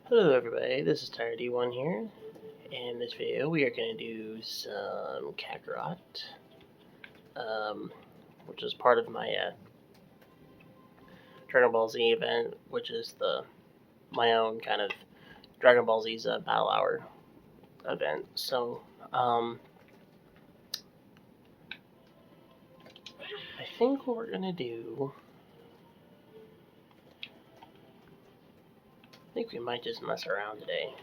Hello everybody, this is Tire D1 here. In this video we are going to do some kakarot, which is part of my Dragon Ball Z event, which is my own kind of Dragon Ball Z's Battle Hour event. So, I think what we're going to do, I think we might just mess around today.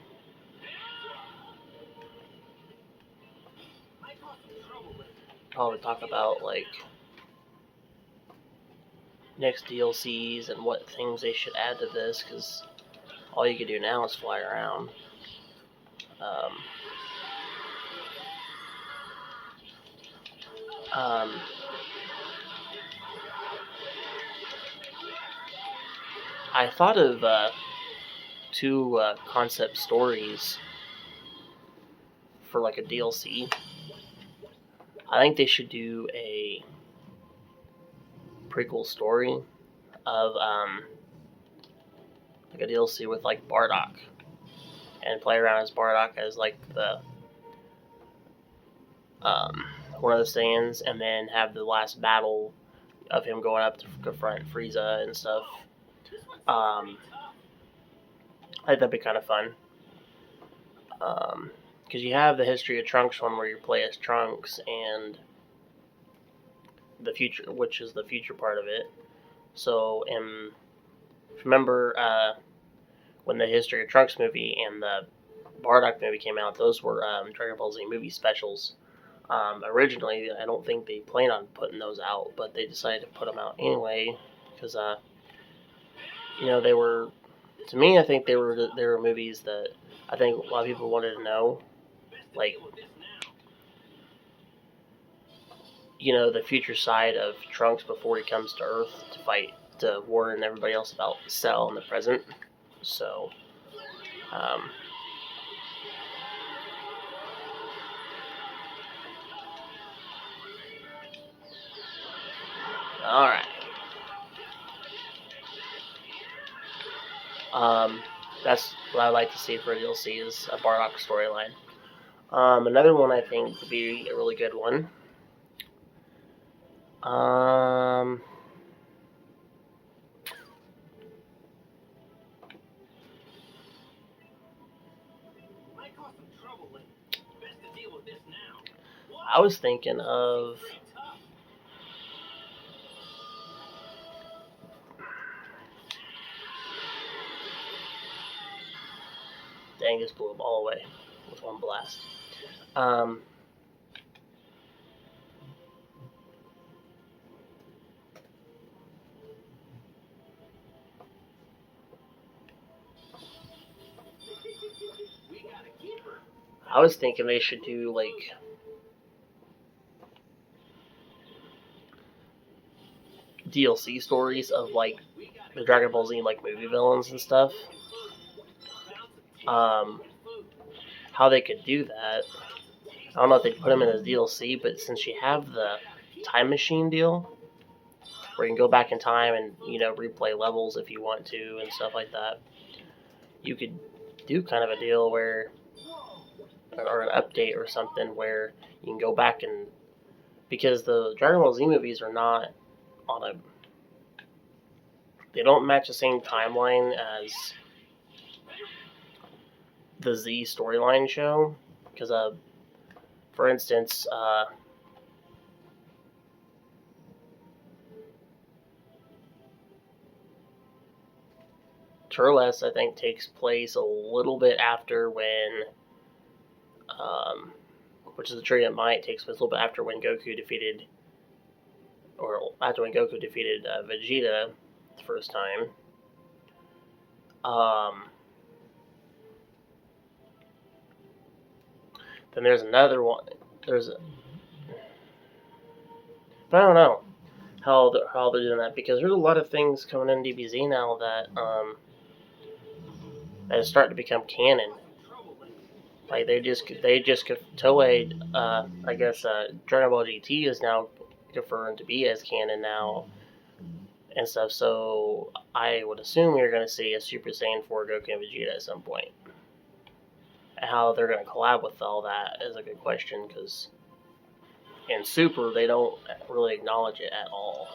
Probably talk about like next DLCs and what things they should add to this, because all you can do now is fly around. I thought of two concept stories for like a DLC. I think they should do a prequel story of like a DLC with like Bardock, and play around as Bardock as like the one of the Saiyans, and then have the last battle of him going up to confront Frieza and stuff. I think that'd be kind of fun. Because you have the History of Trunks one where you play as Trunks, and the future, which is the future part of it. So, remember when the History of Trunks movie and the Bardock movie came out, those were Dragon Ball Z movie specials. Originally, I don't think they planned on putting those out, but they decided to put them out anyway, because they were, to me, I think they were movies that I think a lot of people wanted to know, like, the future side of Trunks before he comes to Earth to warn everybody else about Cell in the present. So, alright. That's what I like to see for a DLC, is a Bardock storyline. Another one I think would be a really good one. I was thinking of dang, this blew a ball away with one blast. I was thinking they should do like DLC stories of like the Dragon Ball Z like movie villains and stuff. How they could do that, I don't know if they'd put them in as DLC, but since you have the time machine deal, where you can go back in time and replay levels if you want to and stuff like that, you could do kind of a deal where, or an update or something where you can go back and, because the Dragon Ball Z movies are not they don't match the same timeline as the Z storyline show, because for instance, Turles, I think, takes place a little bit after when, which is the Tree of Might, takes place a little bit after when Goku defeated Vegeta the first time. Then there's another one. But I don't know how they're doing that, because there's a lot of things coming in DBZ now that is starting to become canon. Like they just Toei, I guess Dragon Ball GT is now confirmed to be as canon now, and stuff. So I would assume you're going to see a Super Saiyan 4 Goku and Vegeta at some point. And how they're going to collab with all that is a good question, because in Super they don't really acknowledge it at all.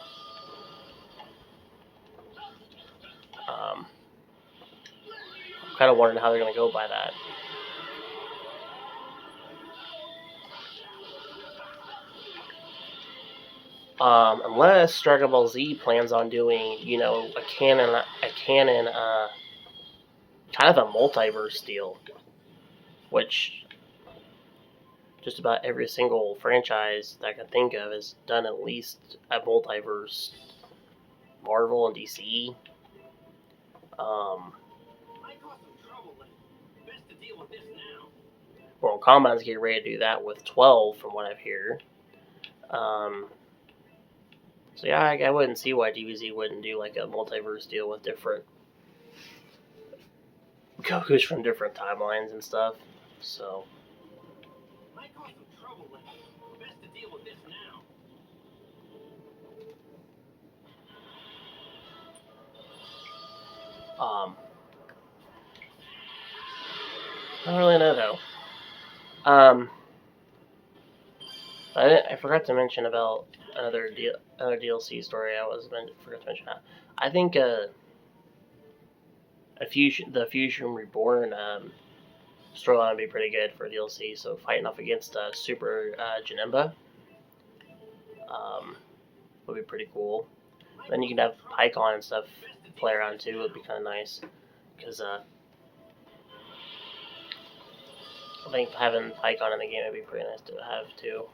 I'm kind of wondering how they're going to go by that. Unless Dragon Ball Z plans on doing, a canon, kind of a multiverse deal, which just about every single franchise that I can think of has done at least a multiverse. Marvel and DC. Mortal Kombat's getting ready to do that with 12, from what I've heard. So yeah, I wouldn't see why DBZ wouldn't do like a multiverse deal with different Gokus from different timelines and stuff. So. I don't really know though. I forgot to mention about another DLC story. Forgot to mention that. I think the Fusion Reborn storyline would be pretty good for DLC. So fighting off against Super Janemba would be pretty cool. Then you can have Pycon and stuff play around too. Would be kind of nice, because I think having Pycon in the game would be pretty nice to have too.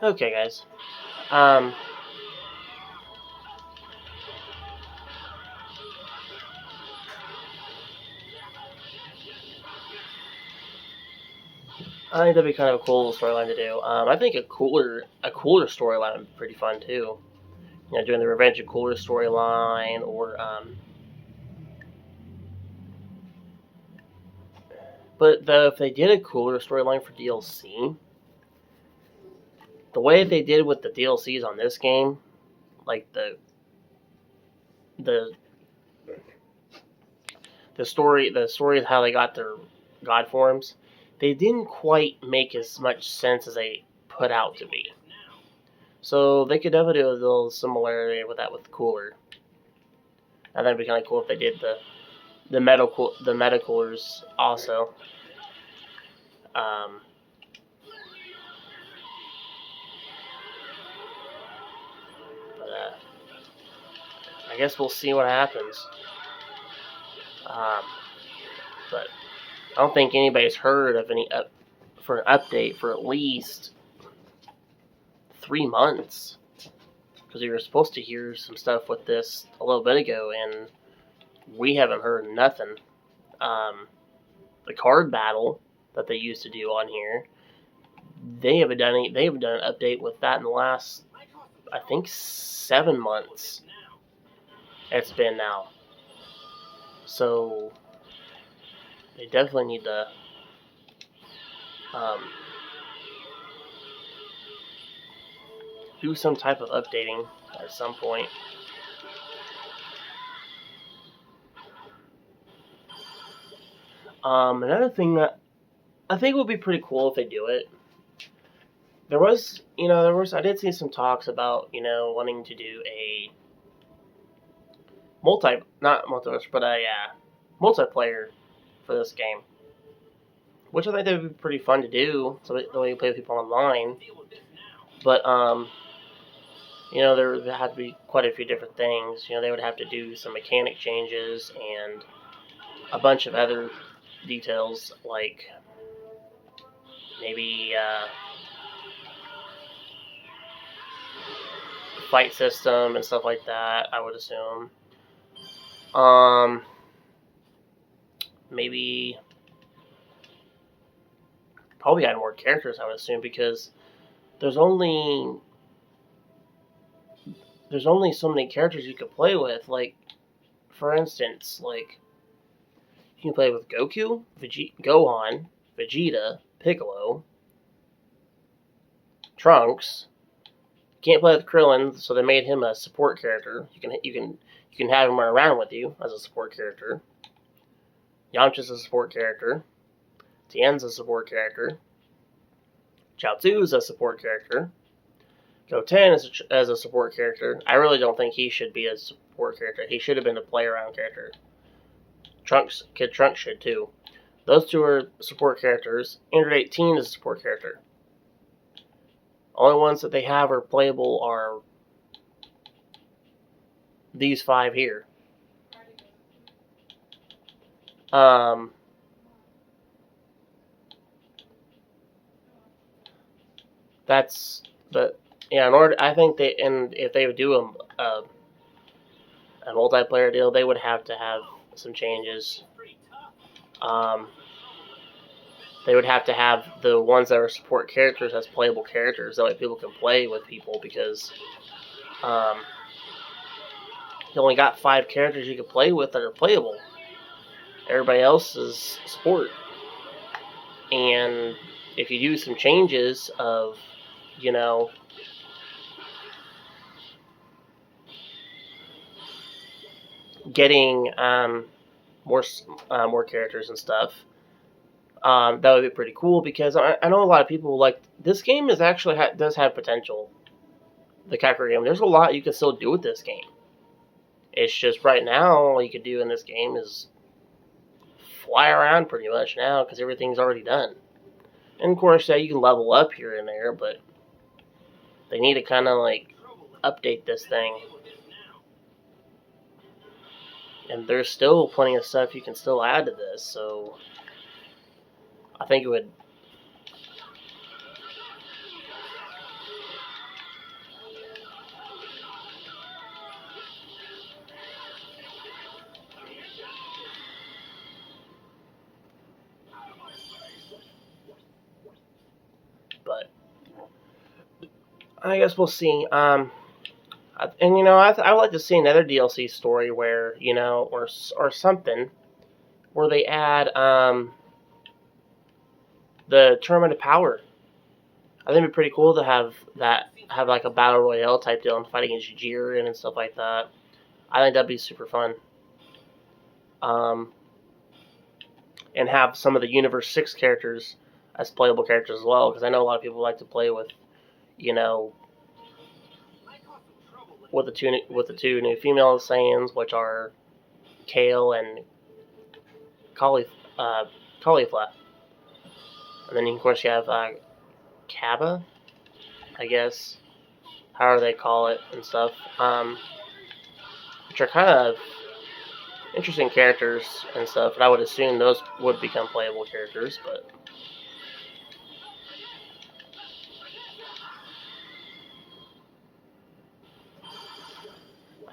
Okay, guys. I think that'd be kind of a cool storyline to do. I think a cooler storyline would be pretty fun too. Doing the Revenge of Cooler storyline, or but though if they did a cooler storyline for DLC, the way they did with the DLCs on this game, like the story of how they got their god forms, they didn't quite make as much sense as they put out to be. So they could definitely do a little similarity with that with Cooler. And that'd be kind of cool if they did the meta coolers also. I guess we'll see what happens. But I don't think anybody's heard of any for an update for at least 3 months, because we were supposed to hear some stuff with this a little bit ago, and we haven't heard nothing. The card battle that they used to do on here, they haven't done an update with that in the last, I think, 7 months. It's been now. So they definitely need to do some type of updating at some point. Another thing that I think would be pretty cool if they do it. I did see some talks about, wanting to do a multiplayer for this game, which I think that would be pretty fun to do, so the way you play with people online. But there would have to be quite a few different things. They would have to do some mechanic changes and a bunch of other details, like maybe fight system and stuff like that, I would assume. Maybe probably add more characters, I would assume, because there's only so many characters you could play with. Like, for instance, like You can play with Goku, Gohan, Vegeta, Piccolo, Trunks. You can't play with Krillin, so they made him a support character. You can have him run around with you as a support character. Yamcha's a support character. Tien's a support character. Chaozu's a support character. Goten is as a support character. I really don't think he should be a support character. He should have been a play-around character. Kid Trunks should too. Those two are support characters. Android 18 is a support character. Only ones that they have are playable are these 5 here. I think if they would do a multiplayer deal, they would have to have some changes. They would have to have the ones that are support characters as playable characters. That way people can play with people, because you only got 5 characters you can play with that are playable. Everybody else is support. And if you do some changes of, getting more characters and stuff, that would be pretty cool, because I know a lot of people like this game. Is actually does have potential. The Kakarot game. There's a lot you can still do with this game. It's just right now all you can do in this game is fly around pretty much now, because everything's already done. And of course, you can level up here and there, but they need to kind of update this thing. And there's still plenty of stuff you can still add to this, so I think it would. But I guess we'll see. I would like to see another DLC story where, or something, where they add the Tournament of Power. I think it'd be pretty cool to have like a Battle Royale type deal and fight against Jiren and stuff like that. I think that'd be super fun. And have some of the Universe 6 characters as playable characters as well, because I know a lot of people like to play with, with the two new female Saiyans, which are Kale and Caulifla. And then, of course, you have Kaba, I guess, however they call it, and stuff, which are kind of interesting characters and stuff, and I would assume those would become playable characters, but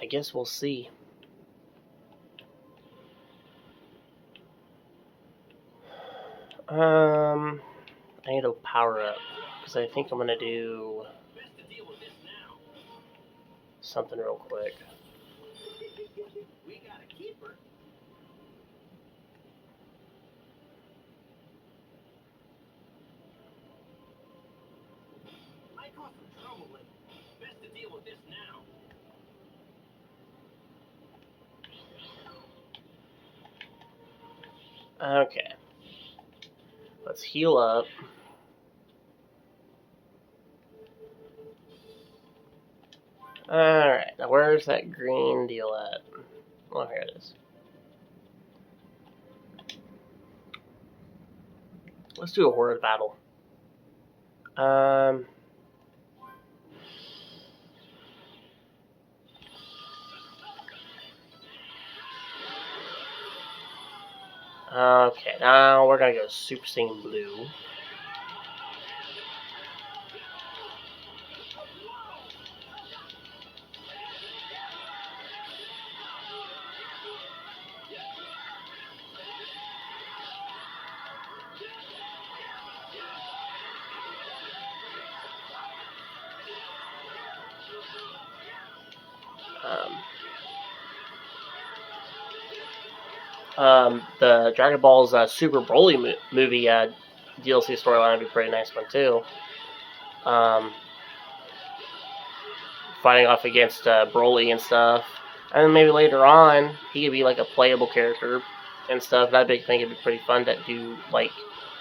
I guess we'll see. I need to power up, because I think I'm going to do something real quick. Okay. Let's heal up. Alright, now where's that green deal at? Oh, here it is. Let's do a horde battle. Okay, now we're gonna go Super Saiyan Blue. The Dragon Ball's Super Broly movie DLC storyline would be a pretty nice one too. Fighting off against Broly and stuff, and then maybe later on he could be like a playable character and stuff. I think it'd be pretty fun to do like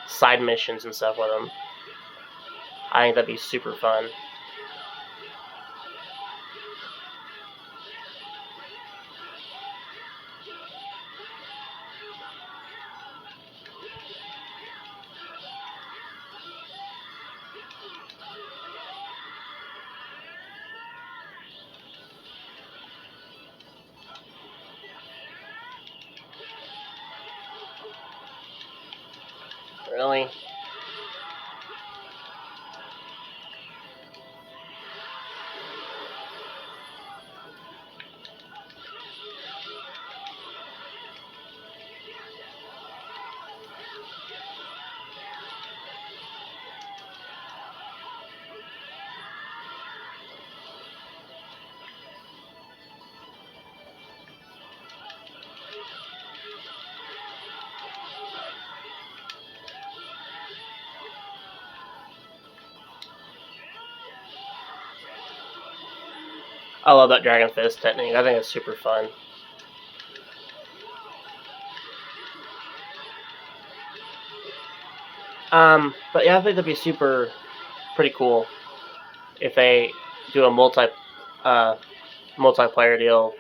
side missions and stuff with him. I think that'd be super fun. Really? I love that Dragon Fist technique. I think it's super fun. But yeah, I think that'd be pretty cool if they do a multiplayer deal.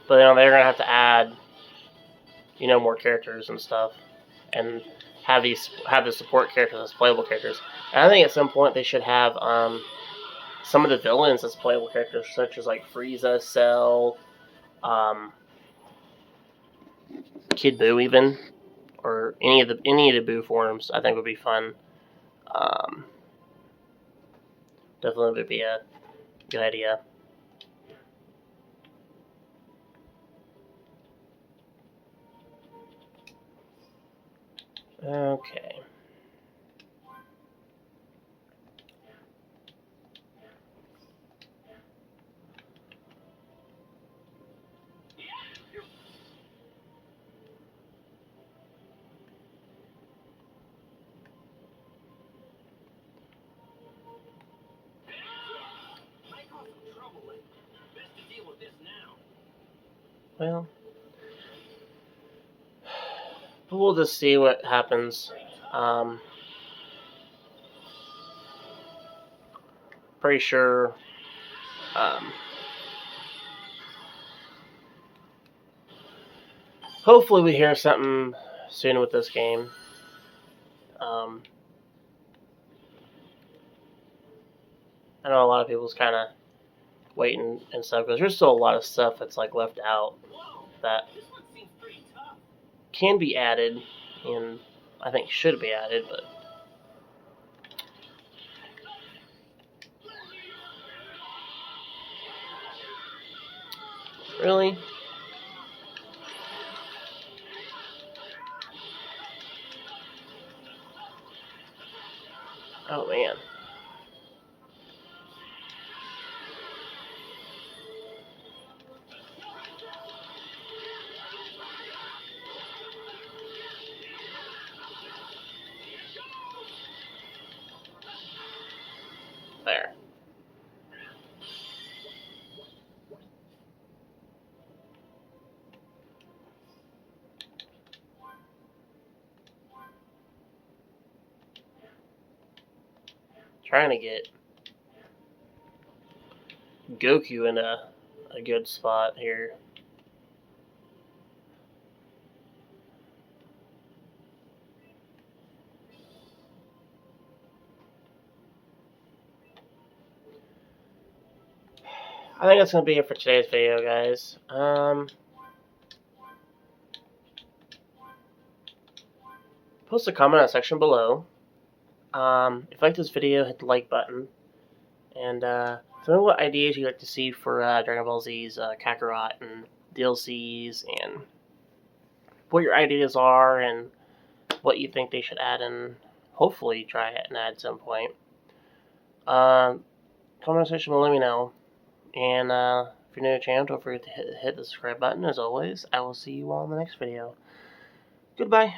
But they're gonna have to add, more characters and stuff, and have the support characters as playable characters. And I think at some point they should have some of the villains as playable characters, such as like Frieza, Cell, Kid Buu, even, or any of the Buu forms. I think would be fun. Definitely would be a good idea. Okay. Well, but we'll just see what happens. Pretty sure. Hopefully, we hear something soon with this game. I know a lot of people's kind of waiting and stuff because there's still a lot of stuff that's like left out that can be added and I think should be added, but really? Oh man. There. Trying to get Goku in a good spot here. I think that's going to be it for today's video, guys. Post a comment in the section below. If you like this video, hit the like button. And tell me what ideas you'd like to see for Dragon Ball Z's Kakarot and DLCs, and what your ideas are, and what you think they should add, and hopefully try it and add at some point. Comment section will let me know. And if you're new to the channel, don't forget to hit the subscribe button. As always, I will see you all in the next video. Goodbye.